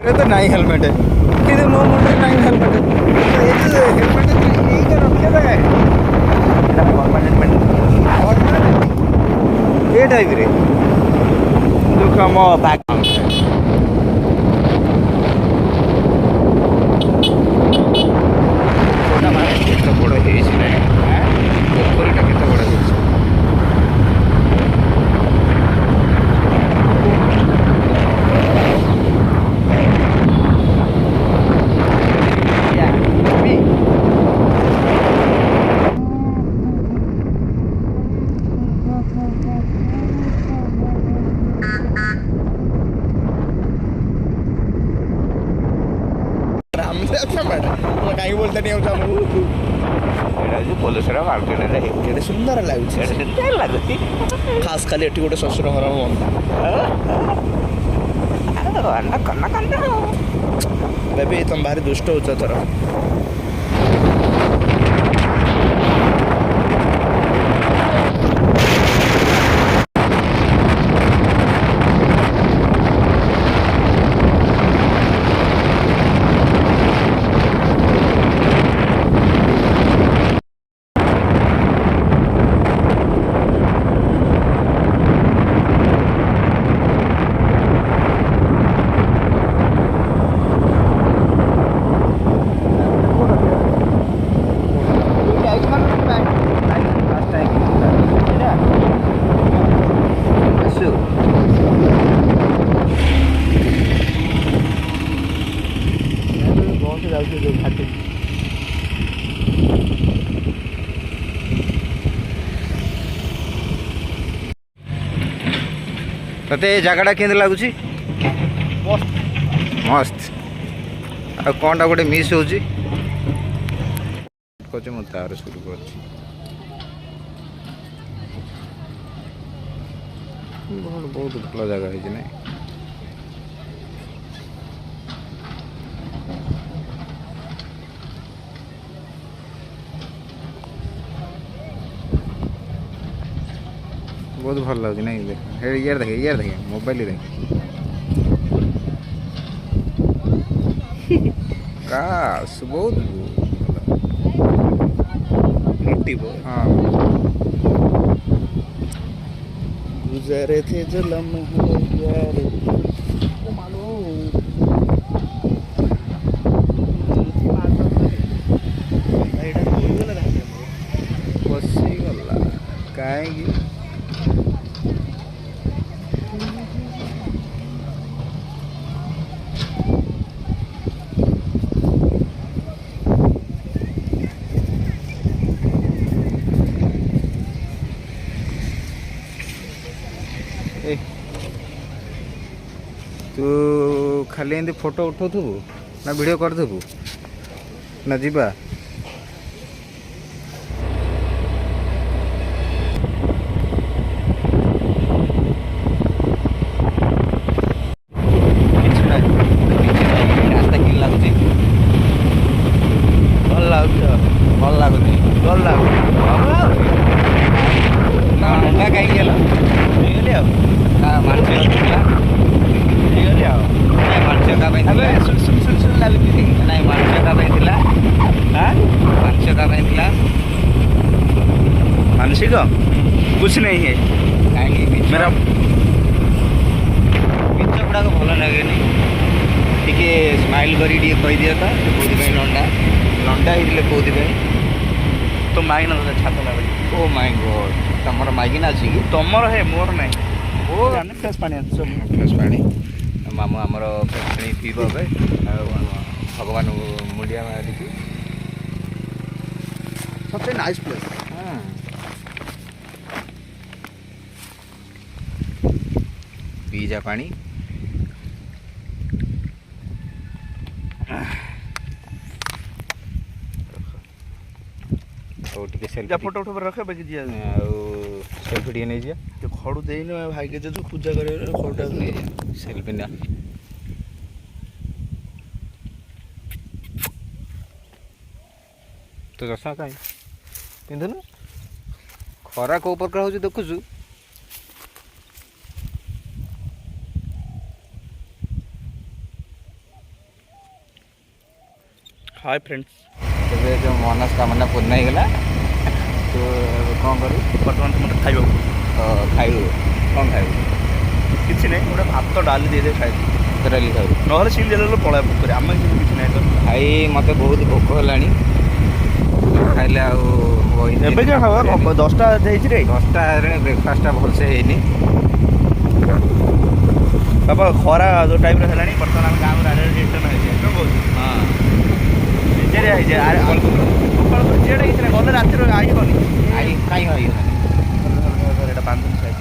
तो नहीं हेलमेट है कि मो मुंडे नहीं हेलमेट हेलमेट यही का रखे दे एटा परमानेंट ए टाइप रे दुख मो बैक छोटा मारे केते बड़ हेछि नै पोखरीटा केते बड़ हेछि कहीं बोलते नहीं पोलसरा मार्केट सुंदर लगुच खास खाली एटी गोटे शशुर घर बेबी तुम भारी दुष्ट हो थर ते जगह के लगुच मस्त आ कौनटा गोटे मिस हो तार शुरू कर बहुत भल जगह है ना बहुत भल लगे ना यार देखे मोबाइल देखे काश बहुत हाँ गुजरे थे जो लम्हे यार बसीगला कहीं तू खाली एमती फोटो उठाउथबु ना वीडियो करथबु ना जीवा मानसिक कुछ नहीं है मेरा मिच गुड़ाक भल लगे टी स्माइल कर कहीदि तो कौन लंडा लंडा होते कौन तो माइना छात लगे ओ माय गॉड तुम मागिना अच्छी कि तुमर है मोर ना ओ फ्रेश पानी फ्रेश पानी मामू आमर फ्रेश पानी पीब भगवान मुंडिया मारिकी सच नाइस प्लेस पीजा पानी सेल्फी फोटो उठो रखे बाकी दिया सेल्फी टे नहीं जा खड़ू दे भाई के जो पूजा कर खड़ूटा सेल्फी ना तो चषमा कहीं पिंधुन खरा कौ प्रकार हो देखुचु हाय फ्रेंड्स तेरे जो मनस्कामना पूर्ण होगा तो कौन करू बर्तमान तुम खाइब खाइबू कौन खाइबू କିଛି ନାହିଁ ଗୋଟେ ଭାତ ଡାଲି ଦେଇଦେବେ ଖାଇବି ଟୋଟାଲି ଖାଇବୁ ନହେଲେ ସିଲ୍ ଦେଲେ ପଳାଏ ପୋଖରୀ ଆମେ କିନ୍ତୁ କିଛି ନାହିଁ ତ ଭାଇ ମୋତେ ବହୁତ ଭୋକ ହେଲାଣି ଖାଇଲେ ଆଉ ଏବେ କ'ଣ ଖାଇବା 10ଟା ହେଇଛି ରେ 10ଟା ହେଲାଣି ବ୍ରେକଫାଷ୍ଟଟା ଭଲସେ ହେଇନି ବାପା ଖରା ଯେଉଁ ଟାଇପ୍ର ହେଲାଣି ବର୍ତ୍ତମାନ ଆମେ ଗାଁକୁ ରାଡିରେ ରିଟର୍ନ ହେଇଛେ କ'ଣ କହୁଛୁ ହଁ ନିଜେରେ ହେଇଛେ ଗୋପାଳପୁର ସିଆଡ଼େ କିଛି ନାହିଁ ଗଲେ ରାତିରେ ଆଇବନି କାହିଁ ହେଇଗଲାଣି ଏଇଟା ବାନ୍ଧୁନି ସାଇଜ୍